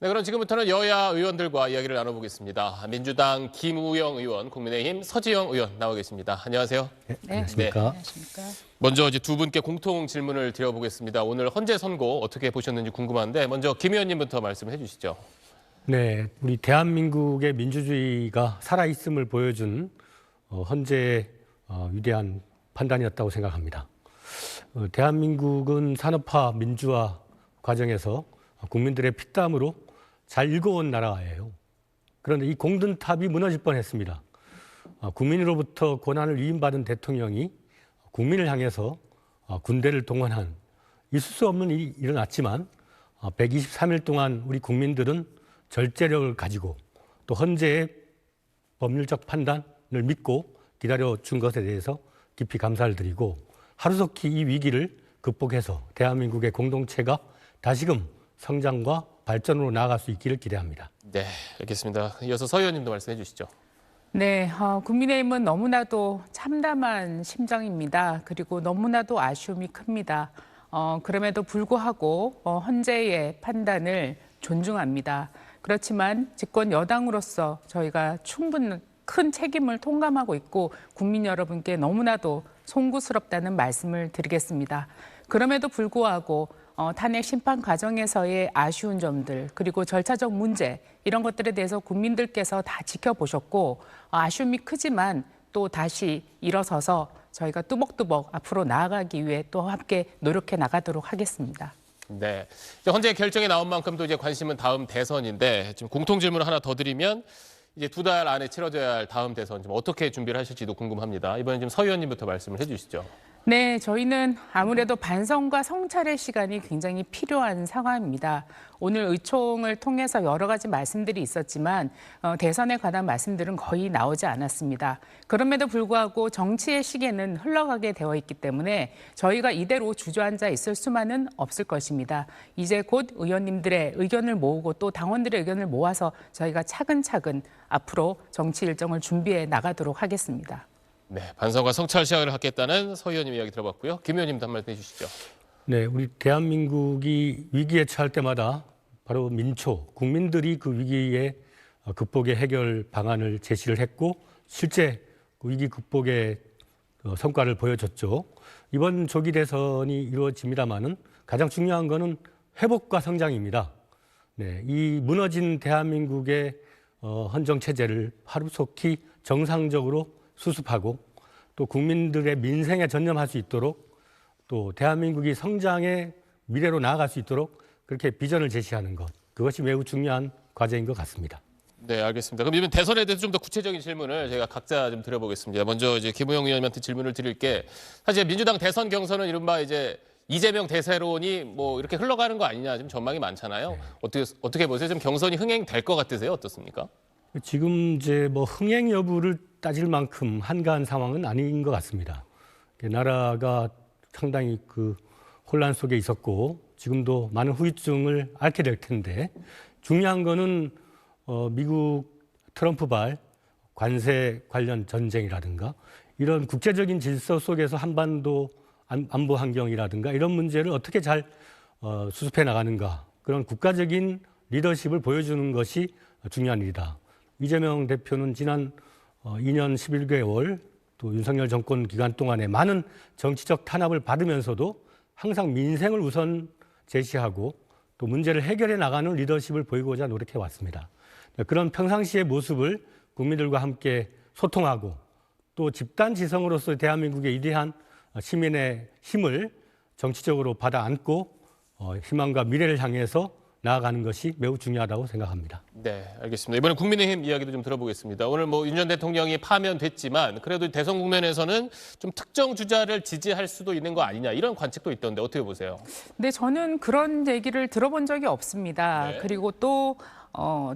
네, 그럼 지금부터는 여야 의원들과 이야기를 나눠보겠습니다. 민주당 김우영 의원, 국민의힘 서지영 의원 나와 계십니다. 안녕하세요. 네, 안녕하십니까. 안녕하십니까. 먼저 이제 두 분께 공통 질문을 드려보겠습니다. 오늘 헌재 선고 어떻게 보셨는지 궁금한데 먼저 김 의원님부터 말씀해 주시죠. 네, 우리 대한민국의 민주주의가 살아있음을 보여준 헌재의 위대한 판단이었다고 생각합니다. 대한민국은 산업화 민주화 과정에서 국민들의 피땀으로 잘 일궈온 나라예요. 그런데 이 공든탑이 무너질 뻔했습니다. 국민으로부터 권한을 위임받은 대통령이 국민을 향해서 군대를 동원한 있을 수 없는 일이 일어났지만 123일 동안 우리 국민들은 절제력을 가지고 또 헌재의 법률적 판단을 믿고 기다려준 것에 대해서 깊이 감사를 드리고 하루속히 이 위기를 극복해서 대한민국의 공동체가 다시금 성장과 발전으로 나아갈 수 있기를 기대합니다. 네, 알겠습니다. 이어서 서 의원님도 말씀해 주시죠. 네, 국민의힘은 너무나도 참담한 심정입니다. 그리고 너무나도 아쉬움이 큽니다. 그럼에도 불구하고 헌재의 판단을 존중합니다. 그렇지만 집권 여당으로서 저희가 충분히 큰 책임을 통감하고 있고 국민 여러분께 너무나도 송구스럽다는 말씀을 드리겠습니다. 그럼에도 불구하고 탄핵 심판 과정에서의 아쉬운 점들 그리고 절차적 문제 이런 것들에 대해서 국민들께서 다 지켜보셨고 아쉬움이 크지만 또 다시 일어서서 저희가 뚜벅뚜벅 앞으로 나아가기 위해 또 함께 노력해 나가도록 하겠습니다. 네, 이제 헌재 결정이 나온 만큼 또 이제 관심은 다음 대선인데 지금 공통 질문을 하나 더 드리면 이제 2달 안에 치러져야 할 다음 대선 좀 어떻게 준비를 하실지도 궁금합니다. 이번엔 좀 서 의원님부터 말씀을 해주시죠. 네, 저희는 아무래도 반성과 성찰의 시간이 굉장히 필요한 상황입니다. 오늘 의총을 통해서 여러 가지 말씀들이 있었지만 대선에 관한 말씀들은 거의 나오지 않았습니다. 그럼에도 불구하고 정치의 시계는 흘러가게 되어 있기 때문에 저희가 이대로 주저앉아 있을 수만은 없을 것입니다. 이제 곧 의원님들의 의견을 모으고 또 당원들의 의견을 모아서 저희가 차근차근 앞으로 정치 일정을 준비해 나가도록 하겠습니다. 네, 반성과 성찰 시간을 갖겠다는 서 의원님 이야기 들어봤고요. 김 의원님도 한 말씀 해주시죠. 네, 우리 대한민국이 위기에 처할 때마다 바로 민초, 국민들이 그 위기의 극복의 해결 방안을 제시를 했고 실제 그 위기 극복의 성과를 보여줬죠. 이번 조기 대선이 이루어집니다마는 가장 중요한 것은 회복과 성장입니다. 네, 이 무너진 대한민국의 헌정 체제를 하루속히 정상적으로 수습하고 또 국민들의 민생에 전념할 수 있도록 또 대한민국이 성장의 미래로 나아갈 수 있도록 그렇게 비전을 제시하는 것, 그것이 매우 중요한 과제인 것 같습니다. 네, 알겠습니다. 그럼 이번 대선에 대해서 좀 더 구체적인 질문을 제가 각자 좀 드려보겠습니다. 먼저 이제 김우영 의원님한테 질문을 드릴게 사실 민주당 대선 경선은 이른바 이제 이재명 대세론이 뭐 이렇게 흘러가는 거 아니냐 지금 전망이 많잖아요. 네. 어떻게 보세요? 좀 경선이 흥행될 것 같으세요? 어떻습니까? 지금 이제 뭐 흥행 여부를 따질 만큼 한가한 상황은 아닌 것 같습니다. 나라가 상당히 그 혼란 속에 있었고 지금도 많은 후유증을 앓게 될 텐데 중요한 거는 미국 트럼프발 관세 관련 전쟁이라든가 이런 국제적인 질서 속에서 한반도 안보 환경이라든가 이런 문제를 어떻게 잘 수습해 나가는가 그런 국가적인 리더십을 보여주는 것이 중요한 일이다. 이재명 대표는 지난 2년 11개월 또 윤석열 정권 기간 동안에 많은 정치적 탄압을 받으면서도 항상 민생을 우선 제시하고 또 문제를 해결해 나가는 리더십을 보이고자 노력해 왔습니다. 그런 평상시의 모습을 국민들과 함께 소통하고 또 집단 지성으로서 대한민국의 위대한 시민의 힘을 정치적으로 받아 안고 희망과 미래를 향해서 나아가는 것이 매우 중요하다고 생각합니다. 네, 알겠습니다. 이번엔 국민의힘 이야기도 좀 들어보겠습니다. 오늘 뭐 윤 전 대통령이 파면됐지만 그래도 대선 국면에서는 좀 특정 주자를 지지할 수도 있는 거 아니냐 이런 관측도 있던데 어떻게 보세요? 네, 저는 그런 얘기를 들어본 적이 없습니다. 네. 그리고 또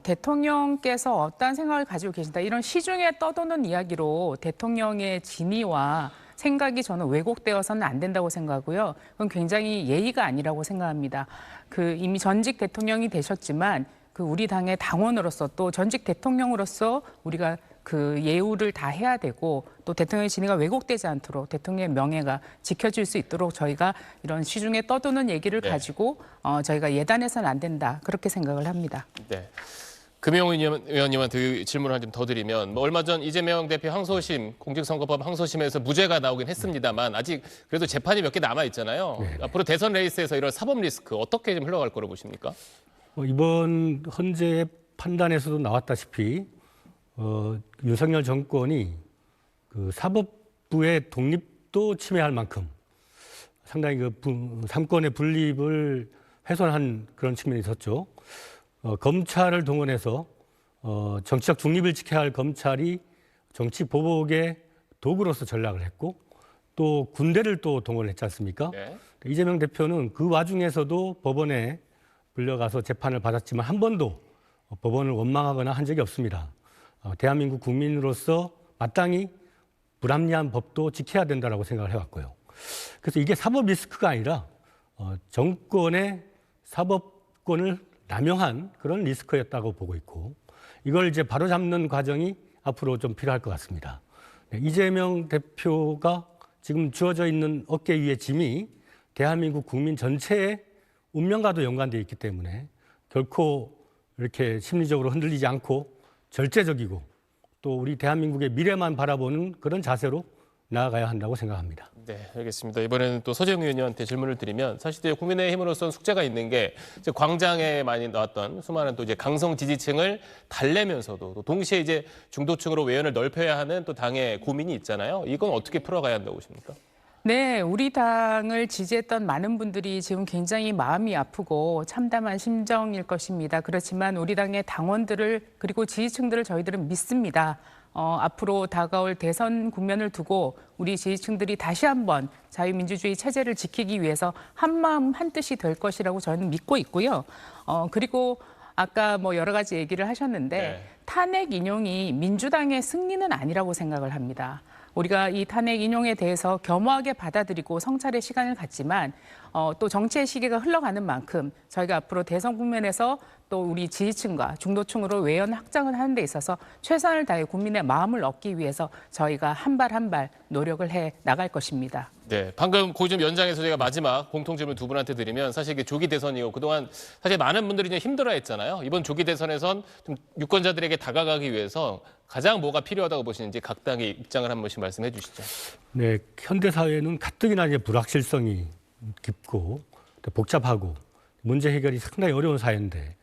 대통령께서 어떤 생각을 가지고 계신다 이런 시중에 떠도는 이야기로 대통령의 진위와 생각이 저는 왜곡되어서는 안 된다고 생각하고요. 그건 굉장히 예의가 아니라고 생각합니다. 이미 전직 대통령이 되셨지만 우리 당의 당원으로서 또 전직 대통령으로서 우리가 그 예우를 다 해야 되고 또 대통령의 진위가 왜곡되지 않도록 대통령의 명예가 지켜질 수 있도록 저희가 이런 시중에 떠도는 얘기를 네. 가지고 저희가 예단해서는 안 된다 그렇게 생각을 합니다. 네. 금영훈 의원님한테 질문을 좀 더 드리면 뭐 얼마 전 이재명 대표 항소심 공직선거법 항소심에서 무죄가 나오긴 했습니다만 아직 그래도 재판이 몇 개 남아 있잖아요. 네. 앞으로 대선 레이스에서 이런 사법 리스크 어떻게 좀 흘러갈 거로 보십니까? 이번 헌재의 판단에서도 나왔다시피 윤석열 정권이 그 사법부의 독립도 침해할 만큼 상당히 그 삼권의 분립을 훼손한 그런 측면이 있었죠. 검찰을 동원해서 정치적 중립을 지켜야 할 검찰이 정치 보복의 도구로서 전락을 했고 또 군대를 또 동원했지 않습니까? 네. 이재명 대표는 그 와중에서도 법원에 불려가서 재판을 받았지만 한 번도 법원을 원망하거나 한 적이 없습니다. 대한민국 국민으로서 마땅히 불합리한 법도 지켜야 된다고 생각을 해왔고요. 그래서 이게 사법 리스크가 아니라 정권의 사법권을 남용한 그런 리스크였다고 보고 있고 이걸 이제 바로잡는 과정이 앞으로 좀 필요할 것 같습니다. 이재명 대표가 지금 주어져 있는 어깨 위의 짐이 대한민국 국민 전체의 운명과도 연관되어 있기 때문에 결코 이렇게 심리적으로 흔들리지 않고 절제적이고 또 우리 대한민국의 미래만 바라보는 그런 자세로 나아가야 한다고 생각합니다. 네, 알겠습니다. 이번에는 또 서재영 의원님한테 질문을 드리면 사실 국민의힘으로서는 숙제가 있는 게 이제 광장에 많이 나왔던 수많은 또 이제 강성 지지층을 달래면서도 또 동시에 이제 중도층으로 외연을 넓혀야 하는 또 당의 고민이 있잖아요. 이건 어떻게 풀어가야 한다고 보십니까? 네, 우리 당을 지지했던 많은 분들이 지금 굉장히 마음이 아프고 참담한 심정일 것입니다. 그렇지만 우리 당의 당원들을 그리고 지지층들을 저희들은 믿습니다. 앞으로 다가올 대선 국면을 두고 우리 지지층들이 다시 한번 자유민주주의 체제를 지키기 위해서 한마음 한뜻이 될 것이라고 저는 믿고 있고요. 그리고 아까 뭐 여러 가지 얘기를 하셨는데 네. 탄핵 인용이 민주당의 승리는 아니라고 생각을 합니다. 우리가 이 탄핵 인용에 대해서 겸허하게 받아들이고 성찰의 시간을 갖지만 또 정치의 시기가 흘러가는 만큼 저희가 앞으로 대선 국면에서 또 우리 지지층과 중도층으로 외연 확장을 하는 데 있어서 최선을 다해 국민의 마음을 얻기 위해서 저희가 한 발 한 발 노력을 해 나갈 것입니다. 네, 방금 그 좀 연장해서 제가 마지막 공통 질문 두 분한테 드리면 사실 이게 조기 대선이고 그동안 사실 많은 분들이 좀 힘들어했잖아요. 이번 조기 대선에선 좀 유권자들에게 다가가기 위해서 가장 뭐가 필요하다고 보시는지 각 당의 입장을 한 번씩 말씀해 주시죠. 네, 현대 사회는 가뜩이나 이제 불확실성이 깊고 또 복잡하고 문제 해결이 상당히 어려운 사회인데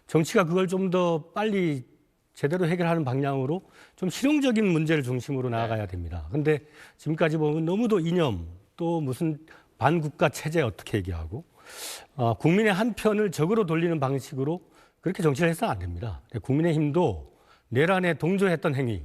정치가 그걸 좀 더 빨리 제대로 해결하는 방향으로 좀 실용적인 문제를 중심으로 나아가야 됩니다. 그런데 지금까지 보면 너무도 이념 또 무슨 반국가 체제 어떻게 얘기하고 국민의 한 편을 적으로 돌리는 방식으로 그렇게 정치를 해서는 안 됩니다. 국민의힘도 내란에 동조했던 행위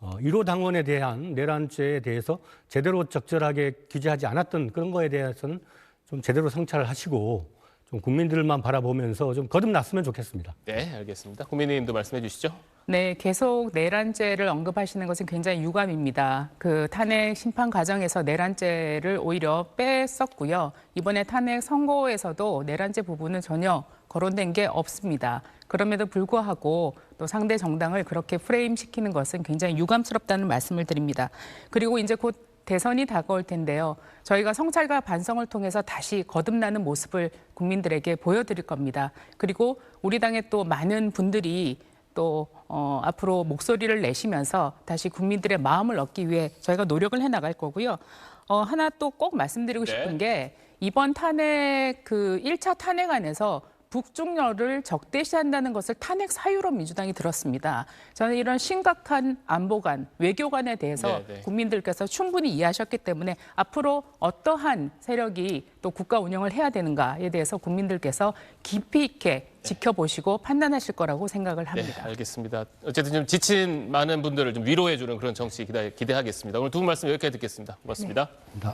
1호 당원에 대한 내란죄에 대해서 제대로 적절하게 규제하지 않았던 그런 거에 대해서는 좀 제대로 성찰을 하시고 좀 국민들만 바라보면서 좀 거듭났으면 좋겠습니다. 네, 알겠습니다. 국민의힘도 말씀해 주시죠. 네, 계속 내란죄를 언급하시는 것은 굉장히 유감입니다. 그 탄핵 심판 과정에서 내란죄를 오히려 뺐었고요. 이번에 탄핵 선고에서도 내란죄 부분은 전혀 거론된 게 없습니다. 그럼에도 불구하고 또 상대 정당을 그렇게 프레임시키는 것은 굉장히 유감스럽다는 말씀을 드립니다. 그리고 이제 곧 대선이 다가올 텐데요. 저희가 성찰과 반성을 통해서 다시 거듭나는 모습을 국민들에게 보여드릴 겁니다. 그리고 우리 당의 또 많은 분들이 또 앞으로 목소리를 내시면서 다시 국민들의 마음을 얻기 위해 저희가 노력을 해나갈 거고요. 하나 또 꼭 말씀드리고 싶은 게 이번 탄핵 그 1차 탄핵안에서 북중러를 적대시한다는 것을 탄핵 사유로 민주당이 들었습니다. 저는 이런 심각한 안보관, 외교관에 대해서 국민들께서 충분히 이해하셨기 때문에 앞으로 어떠한 세력이 또 국가 운영을 해야 되는가에 대해서 국민들께서 깊이 있게 지켜보시고 판단하실 거라고 생각을 합니다. 네, 알겠습니다. 어쨌든 좀 지친 많은 분들을 좀 위로해주는 그런 정치 기대하겠습니다. 오늘 두 분 말씀 여기까지 듣겠습니다. 고맙습니다. 네.